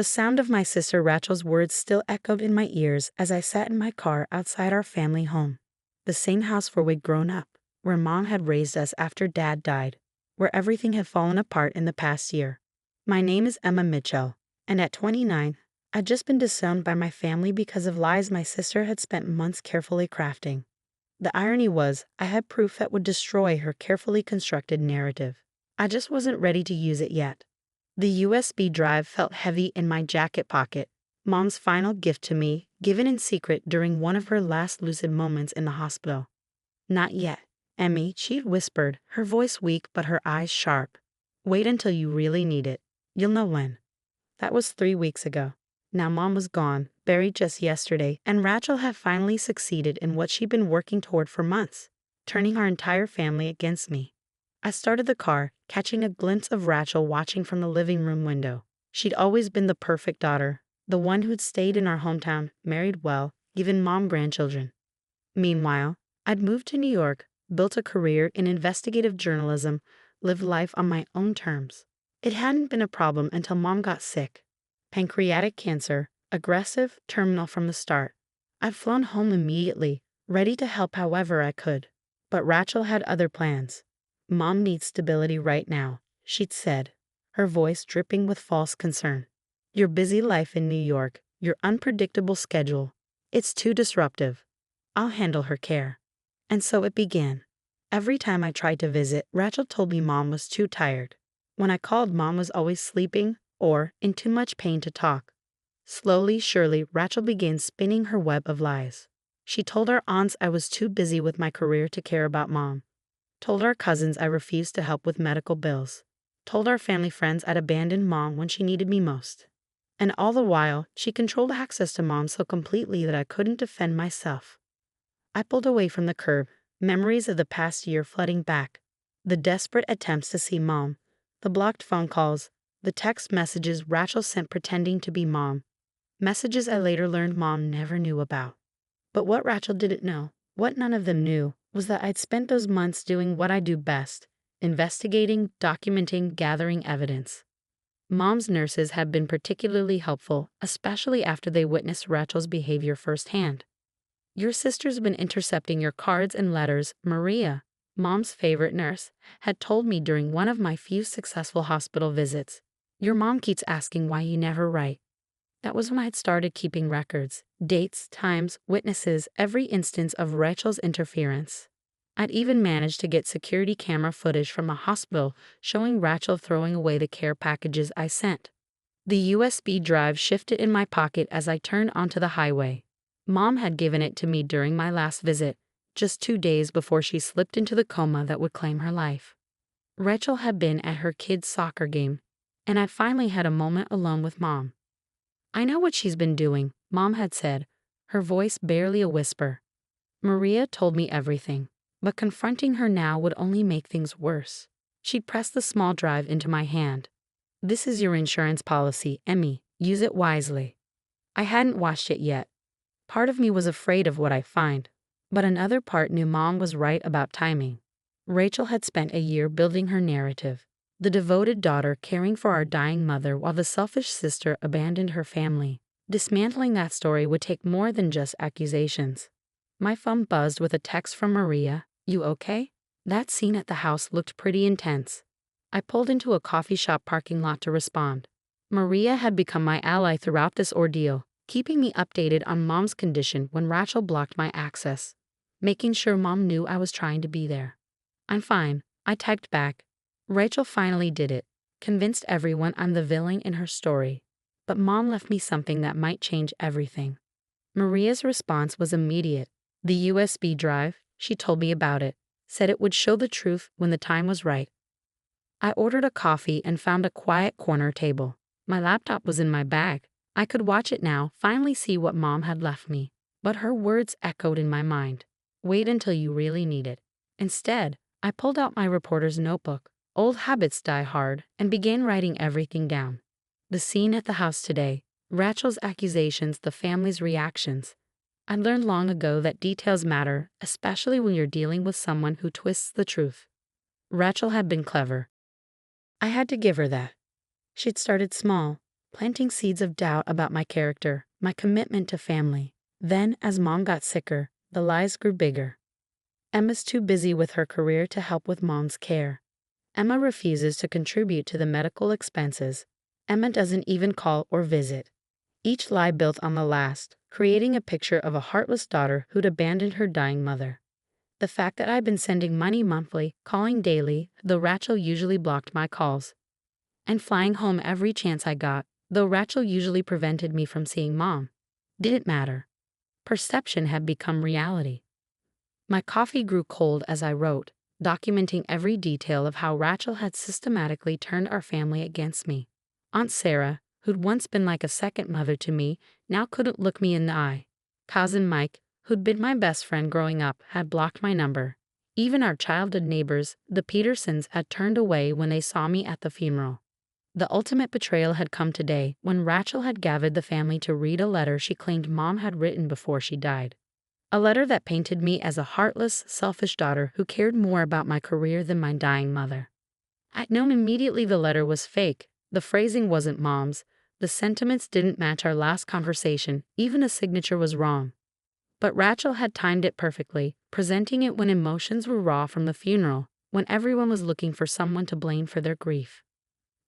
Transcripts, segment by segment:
The sound of my sister Rachel's words still echoed in my ears as I sat in my car outside our family home. The same house where we'd grown up, where Mom had raised us after Dad died, where everything had fallen apart in the past year. My name is Emma Mitchell, and at 29, I'd just been disowned by my family because of lies my sister had spent months carefully crafting. The irony was, I had proof that would destroy her carefully constructed narrative. I just wasn't ready to use it yet. The USB drive felt heavy in my jacket pocket, Mom's final gift to me, given in secret during one of her last lucid moments in the hospital. "Not yet, Emmy," she'd whispered, her voice weak but her eyes sharp. "Wait until you really need it. You'll know when." That was 3 weeks ago. Now Mom was gone, buried just yesterday, and Rachel had finally succeeded in what she'd been working toward for months, turning our entire family against me. I started the car, catching a glimpse of Rachel watching from the living room window. She'd always been the perfect daughter, the one who'd stayed in our hometown, married well, given Mom grandchildren. Meanwhile, I'd moved to New York, built a career in investigative journalism, lived life on my own terms. It hadn't been a problem until Mom got sick. Pancreatic cancer, aggressive, terminal from the start. I'd flown home immediately, ready to help however I could. But Rachel had other plans. "Mom needs stability right now," she'd said, her voice dripping with false concern. "Your busy life in New York, your unpredictable schedule. It's too disruptive. I'll handle her care." And so it began. Every time I tried to visit, Rachel told me Mom was too tired. When I called, Mom was always sleeping or in too much pain to talk. Slowly, surely, Rachel began spinning her web of lies. She told our aunts I was too busy with my career to care about Mom. Told our cousins I refused to help with medical bills. Told our family friends I'd abandoned Mom when she needed me most. And all the while, she controlled access to Mom so completely that I couldn't defend myself. I pulled away from the curb, memories of the past year flooding back. The desperate attempts to see Mom, the blocked phone calls, the text messages Rachel sent pretending to be Mom. Messages I later learned Mom never knew about. But what Rachel didn't know, what none of them knew, was that I'd spent those months doing what I do best, investigating, documenting, gathering evidence. Mom's nurses had been particularly helpful, especially after they witnessed Rachel's behavior firsthand. "Your sister's been intercepting your cards and letters," Maria, Mom's favorite nurse, had told me during one of my few successful hospital visits. "Your mom keeps asking why you never write." That was when I'd started keeping records, dates, times, witnesses, every instance of Rachel's interference. I'd even managed to get security camera footage from a hospital showing Rachel throwing away the care packages I sent. The USB drive shifted in my pocket as I turned onto the highway. Mom had given it to me during my last visit, just 2 days before she slipped into the coma that would claim her life. Rachel had been at her kid's soccer game, and I'd finally had a moment alone with Mom. "I know what she's been doing," Mom had said, her voice barely a whisper. Maria told me everything, but confronting her now would only make things worse. She'd pressed the small drive into my hand. "This is your insurance policy, Emmy. Use it wisely." I hadn't watched it yet. Part of me was afraid of what I'd find, but another part knew Mom was right about timing. Rachel had spent a year building her narrative, the devoted daughter caring for our dying mother while the selfish sister abandoned her family. Dismantling that story would take more than just accusations. My phone buzzed with a text from Maria. "You okay?" That scene at the house looked pretty intense. I pulled into a coffee shop parking lot to respond. Maria had become my ally throughout this ordeal, keeping me updated on Mom's condition when Rachel blocked my access, making sure Mom knew I was trying to be there. "I'm fine," I typed back. Rachel finally did it, convinced everyone I'm the villain in her story. But Mom left me something that might change everything. Maria's response was immediate. The USB drive, she told me about it, said it would show the truth when the time was right. I ordered a coffee and found a quiet corner table. My laptop was in my bag. I could watch it now, finally see what Mom had left me. But her words echoed in my mind. "Wait until you really need it." Instead, I pulled out my reporter's notebook. Old habits die hard, and began writing everything down. The scene at the house today, Rachel's accusations, the family's reactions. I learned long ago that details matter, especially when you're dealing with someone who twists the truth. Rachel had been clever. I had to give her that. She'd started small, planting seeds of doubt about my character, my commitment to family. Then, as Mom got sicker, the lies grew bigger. Emma's too busy with her career to help with Mom's care. Emma refuses to contribute to the medical expenses. Emma doesn't even call or visit. Each lie built on the last, creating a picture of a heartless daughter who'd abandoned her dying mother. The fact that I'd been sending money monthly, calling daily, though Rachel usually blocked my calls, and flying home every chance I got, though Rachel usually prevented me from seeing Mom, didn't matter. Perception had become reality. My coffee grew cold as I wrote, documenting every detail of how Rachel had systematically turned our family against me. Aunt Sarah, who'd once been like a second mother to me, now couldn't look me in the eye. Cousin Mike, who'd been my best friend growing up, had blocked my number. Even our childhood neighbors, the Petersons, had turned away when they saw me at the funeral. The ultimate betrayal had come today when Rachel had gathered the family to read a letter she claimed Mom had written before she died. A letter that painted me as a heartless, selfish daughter who cared more about my career than my dying mother. I'd known immediately the letter was fake. The phrasing wasn't Mom's. The sentiments didn't match our last conversation. Even the signature was wrong. But Rachel had timed it perfectly, presenting it when emotions were raw from the funeral, when everyone was looking for someone to blame for their grief.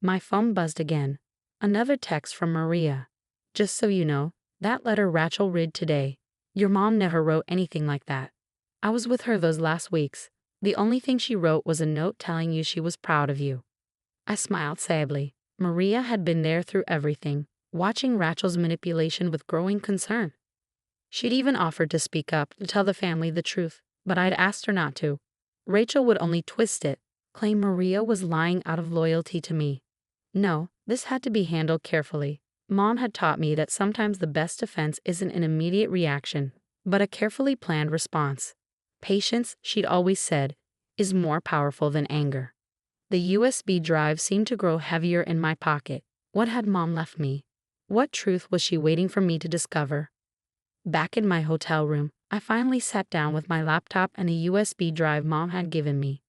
My phone buzzed again. Another text from Maria. Just so you know, that letter Rachel read today. Your mom never wrote anything like that. I was with her those last weeks. The only thing she wrote was a note telling you she was proud of you. I smiled sadly. Maria had been there through everything, watching Rachel's manipulation with growing concern. She'd even offered to speak up, to tell the family the truth, but I'd asked her not to. Rachel would only twist it, claim Maria was lying out of loyalty to me. No, this had to be handled carefully. Mom had taught me that sometimes the best defense isn't an immediate reaction, but a carefully planned response. Patience, she'd always said, is more powerful than anger. The USB drive seemed to grow heavier in my pocket. What had Mom left me? What truth was she waiting for me to discover? Back in my hotel room, I finally sat down with my laptop and the USB drive Mom had given me.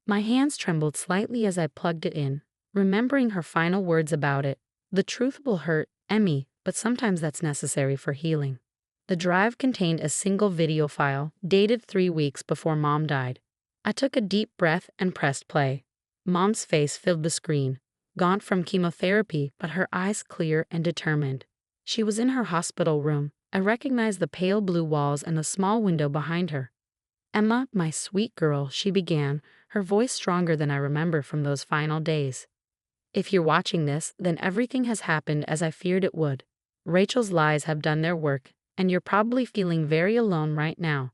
My hands trembled slightly as I plugged it in, remembering her final words about it. The truth will hurt, Emmy, but sometimes that's necessary for healing. The drive contained a single video file, dated 3 weeks before Mom died. I took a deep breath and pressed play. Mom's face filled the screen, gaunt from chemotherapy, but her eyes clear and determined. She was in her hospital room. I recognized the pale blue walls and the small window behind her. Emma, my sweet girl, she began, her voice stronger than I remember from those final days. If you're watching this, then everything has happened as I feared it would. Rachel's lies have done their work, and you're probably feeling very alone right now.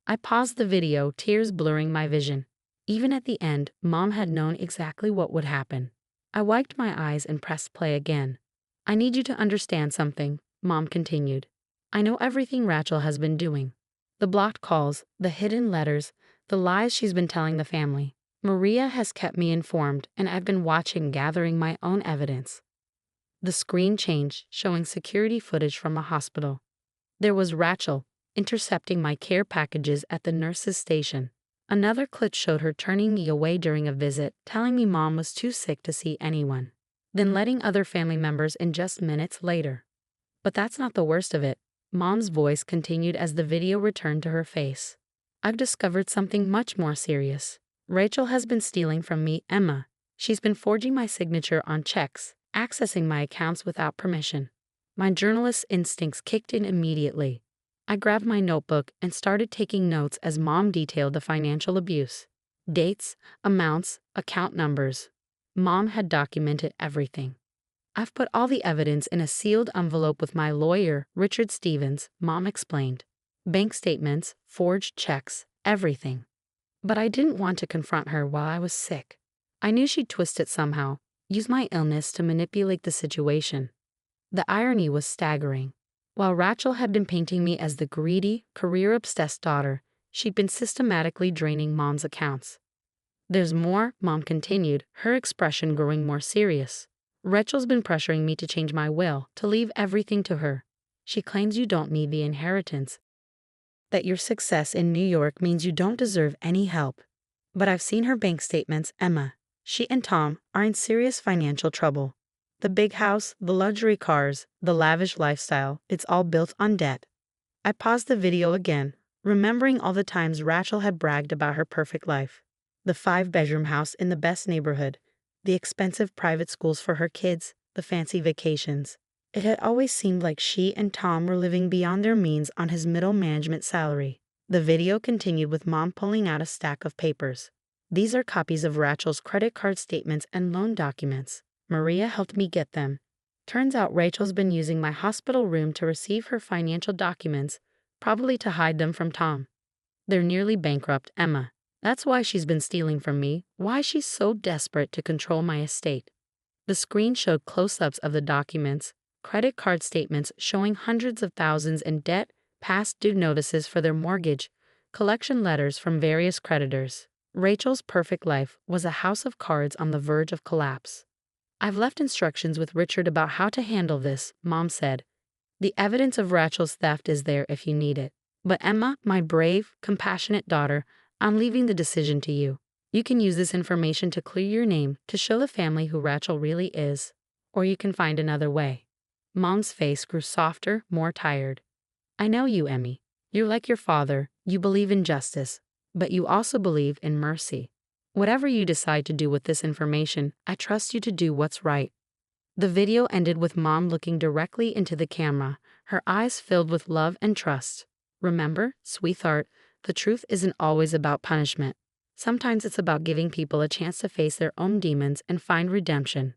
I paused the video, tears blurring my vision. Even at the end, Mom had known exactly what would happen. I wiped my eyes and pressed play again. I need you to understand something, Mom continued. I know everything Rachel has been doing. The blocked calls, the hidden letters, the lies she's been telling the family. Maria has kept me informed, and I've been watching, gathering my own evidence. The screen changed, showing security footage from a hospital. There was Rachel, intercepting my care packages at the nurse's station. Another clip showed her turning me away during a visit, telling me Mom was too sick to see anyone, then letting other family members in just minutes later. But that's not the worst of it. Mom's voice continued as the video returned to her face. I've discovered something much more serious. Rachel has been stealing from me, Emma. She's been forging my signature on checks, accessing my accounts without permission. My journalist's instincts kicked in immediately. I grabbed my notebook and started taking notes as Mom detailed the financial abuse. Dates, amounts, account numbers. Mom had documented everything. I've put all the evidence in a sealed envelope with my lawyer, Richard Stevens, Mom explained. Bank statements, forged checks, everything. But I didn't want to confront her while I was sick. I knew she'd twist it somehow, use my illness to manipulate the situation. The irony was staggering. While Rachel had been painting me as the greedy, career-obsessed daughter, she'd been systematically draining Mom's accounts. There's more, Mom continued, her expression growing more serious. Rachel's been pressuring me to change my will, to leave everything to her. She claims you don't need the inheritance, that your success in New York means you don't deserve any help. But I've seen her bank statements, Emma. She and Tom are in serious financial trouble. The big house, the luxury cars, the lavish lifestyle, it's all built on debt. I paused the video again, remembering all the times Rachel had bragged about her perfect life. The 5-bedroom house in the best neighborhood, the expensive private schools for her kids, the fancy vacations. It had always seemed like she and Tom were living beyond their means on his middle management salary. The video continued with Mom pulling out a stack of papers. These are copies of Rachel's credit card statements and loan documents. Maria helped me get them. Turns out Rachel's been using my hospital room to receive her financial documents, probably to hide them from Tom. They're nearly bankrupt, Emma. That's why she's been stealing from me, why she's so desperate to control my estate. The screen showed close-ups of the documents, credit card statements showing hundreds of thousands in debt, past due notices for their mortgage, collection letters from various creditors. Rachel's perfect life was a house of cards on the verge of collapse. I've left instructions with Richard about how to handle this, Mom said. The evidence of Rachel's theft is there if you need it. But Emma, my brave, compassionate daughter, I'm leaving the decision to you. You can use this information to clear your name, to show the family who Rachel really is. Or you can find another way. Mom's face grew softer, more tired. I know you, Emmy. You're like your father, you believe in justice, but you also believe in mercy. Whatever you decide to do with this information, I trust you to do what's right. The video ended with Mom looking directly into the camera, her eyes filled with love and trust. Remember, sweetheart, the truth isn't always about punishment. Sometimes it's about giving people a chance to face their own demons and find redemption.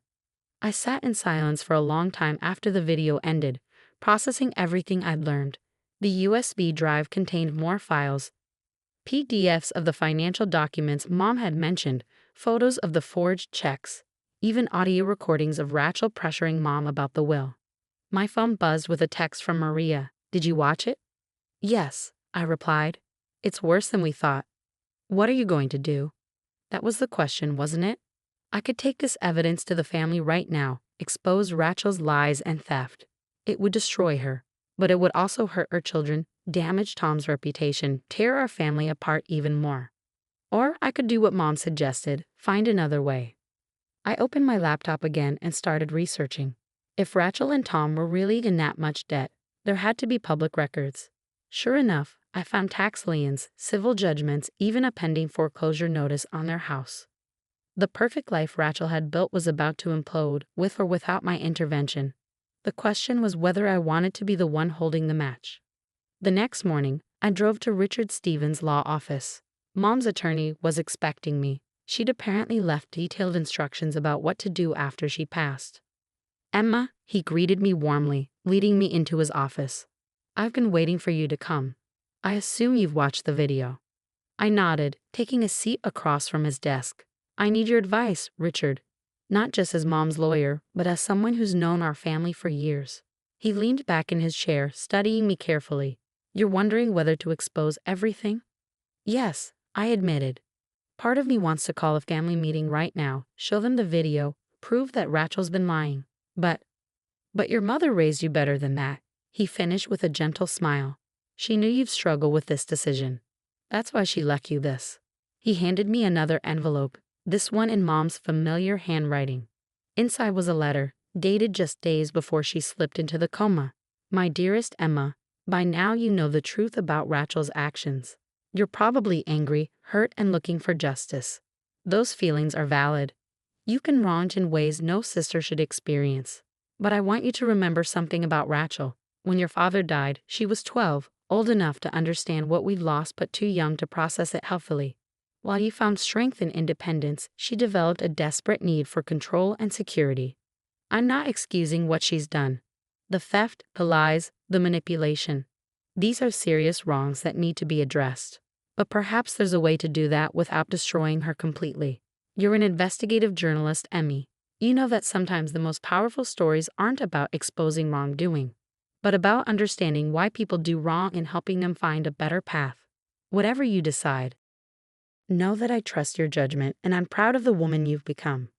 I sat in silence for a long time after the video ended, processing everything I'd learned. The USB drive contained more files, PDFs of the financial documents Mom had mentioned, photos of the forged checks, even audio recordings of Rachel pressuring Mom about the will. My phone buzzed with a text from Maria. Did you watch it? Yes, I replied. It's worse than we thought. What are you going to do? That was the question, wasn't it? I could take this evidence to the family right now, expose Rachel's lies and theft. It would destroy her, but it would also hurt her children, damage Tom's reputation, tear our family apart even more. Or I could do what Mom suggested, find another way. I opened my laptop again and started researching. If Rachel and Tom were really in that much debt, there had to be public records. Sure enough, I found tax liens, civil judgments, even a pending foreclosure notice on their house. The perfect life Rachel had built was about to implode, with or without my intervention. The question was whether I wanted to be the one holding the match. The next morning, I drove to Richard Stevens' law office. Mom's attorney was expecting me. She'd apparently left detailed instructions about what to do after she passed. Emma, he greeted me warmly, leading me into his office. I've been waiting for you to come. I assume you've watched the video. I nodded, taking a seat across from his desk. I need your advice, Richard. Not just as Mom's lawyer, but as someone who's known our family for years. He leaned back in his chair, studying me carefully. You're wondering whether to expose everything? Yes, I admitted. Part of me wants to call a family meeting right now, show them the video, prove that Rachel's been lying. But your mother raised you better than that, he finished with a gentle smile. She knew you'd struggle with this decision. That's why she left you this. He handed me another envelope, this one in Mom's familiar handwriting. Inside was a letter, dated just days before she slipped into the coma. My dearest Emma, by now you know the truth about Rachel's actions. You're probably angry, hurt, and looking for justice. Those feelings are valid. You've been wronged in ways no sister should experience. But I want you to remember something about Rachel. When your father died, she was 12, old enough to understand what we'd lost but too young to process it healthily. While you found strength and independence, she developed a desperate need for control and security. I'm not excusing what she's done. The theft, the lies, the manipulation. These are serious wrongs that need to be addressed. But perhaps there's a way to do that without destroying her completely. You're an investigative journalist, Emmy. You know that sometimes the most powerful stories aren't about exposing wrongdoing, but about understanding why people do wrong and helping them find a better path. Whatever you decide, know that I trust your judgment and I'm proud of the woman you've become.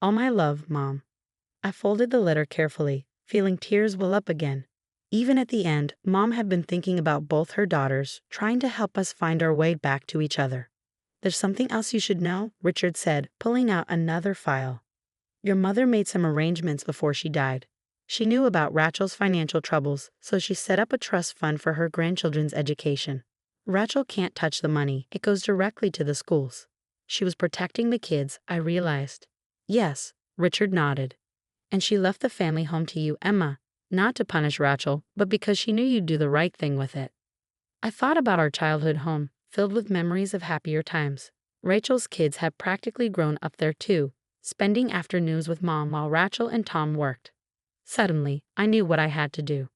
All my love, Mom. I folded the letter carefully, feeling tears well up again. Even at the end, Mom had been thinking about both her daughters, trying to help us find our way back to each other. There's something else you should know, Richard said, pulling out another file. Your mother made some arrangements before she died. She knew about Rachel's financial troubles, so she set up a trust fund for her grandchildren's education. Rachel can't touch the money, it goes directly to the schools. She was protecting the kids, I realized. Yes, Richard nodded. And she left the family home to you, Emma, not to punish Rachel, but because she knew you'd do the right thing with it. I thought about our childhood home, filled with memories of happier times. Rachel's kids had practically grown up there too, spending afternoons with Mom while Rachel and Tom worked. Suddenly, I knew what I had to do.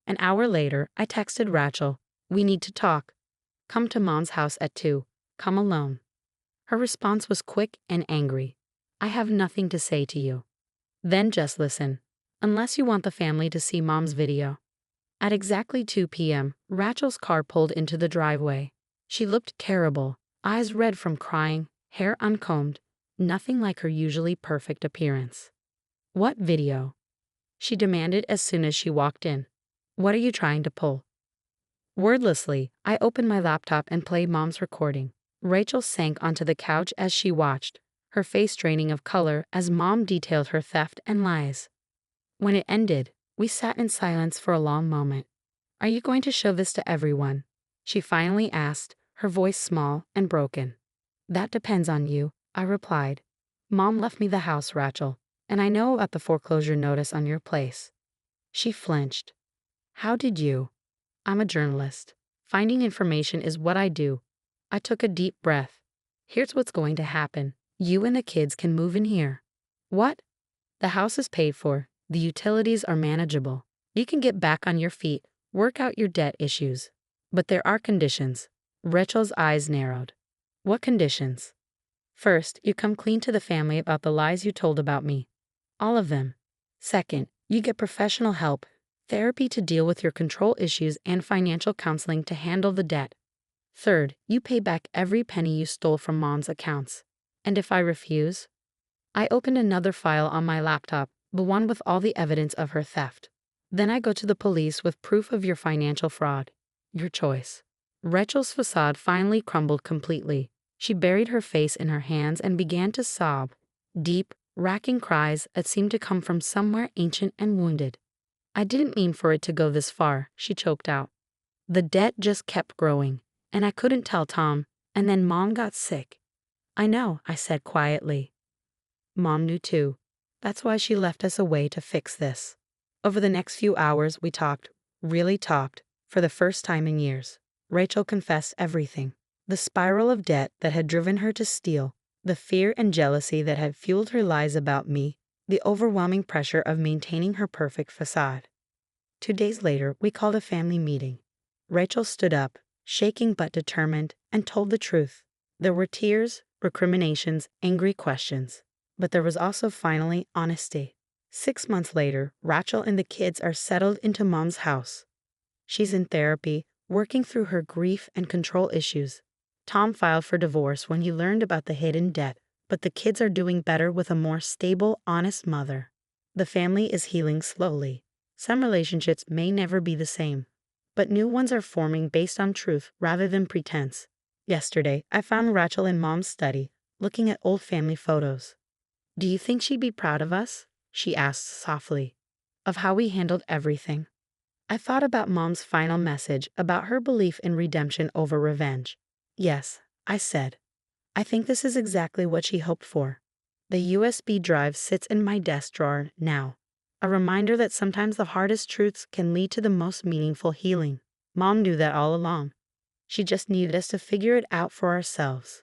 An hour later, I texted Rachel, "We need to talk. Come to Mom's house at 2. Come alone." Her response was quick and angry. "I have nothing to say to you." Then just listen. Unless you want the family to see Mom's video. At exactly 2 p.m., Rachel's car pulled into the driveway. She looked terrible, eyes red from crying, hair uncombed, nothing like her usually perfect appearance. "What video?" she demanded as soon as she walked in. "What are you trying to pull?" Wordlessly, I opened my laptop and played Mom's recording. Rachel sank onto the couch as she watched, her face draining of color as Mom detailed her theft and lies. When it ended, we sat in silence for a long moment. "Are you going to show this to everyone?" she finally asked, her voice small and broken. "That depends on you," I replied. "Mom left me the house, Rachel, and I know about the foreclosure notice on your place." She flinched. "How did you?" "I'm a journalist. Finding information is what I do." I took a deep breath. "Here's what's going to happen. You and the kids can move in here." "What?" "The house is paid for. The utilities are manageable. You can get back on your feet, work out your debt issues. But there are conditions." Rachel's eyes narrowed. "What conditions?" "First, you come clean to the family about the lies you told about me. All of them. Second, you get professional help, therapy to deal with your control issues and financial counseling to handle the debt. Third, you pay back every penny you stole from Mom's accounts. And if I refuse?" I opened another file on my laptop, the one with all the evidence of her theft. "Then I go to the police with proof of your financial fraud. Your choice." Rachel's facade finally crumbled completely. She buried her face in her hands and began to sob, deep, racking cries that seemed to come from somewhere ancient and wounded. "I didn't mean for it to go this far," she choked out. "The debt just kept growing, and I couldn't tell Tom, and then Mom got sick." "I know," I said quietly. "Mom knew too. That's why she left us a way to fix this." Over the next few hours, we talked, really talked, for the first time in years. Rachel confessed everything. The spiral of debt that had driven her to steal, the fear and jealousy that had fueled her lies about me, the overwhelming pressure of maintaining her perfect facade. 2 days later, we called a family meeting. Rachel stood up, shaking but determined, and told the truth. There were tears, recriminations, angry questions. But there was also finally honesty. 6 months later, Rachel and the kids are settled into Mom's house. She's in therapy, working through her grief and control issues. Tom filed for divorce when he learned about the hidden debt, but the kids are doing better with a more stable, honest mother. The family is healing slowly. Some relationships may never be the same, but new ones are forming based on truth rather than pretense. Yesterday, I found Rachel in Mom's study, looking at old family photos. "Do you think she'd be proud of us?" she asked softly. "Of how we handled everything." I thought about Mom's final message about her belief in redemption over revenge. "Yes," I said. "I think this is exactly what she hoped for." The USB drive sits in my desk drawer now, a reminder that sometimes the hardest truths can lead to the most meaningful healing. Mom knew that all along. She just needed us to figure it out for ourselves.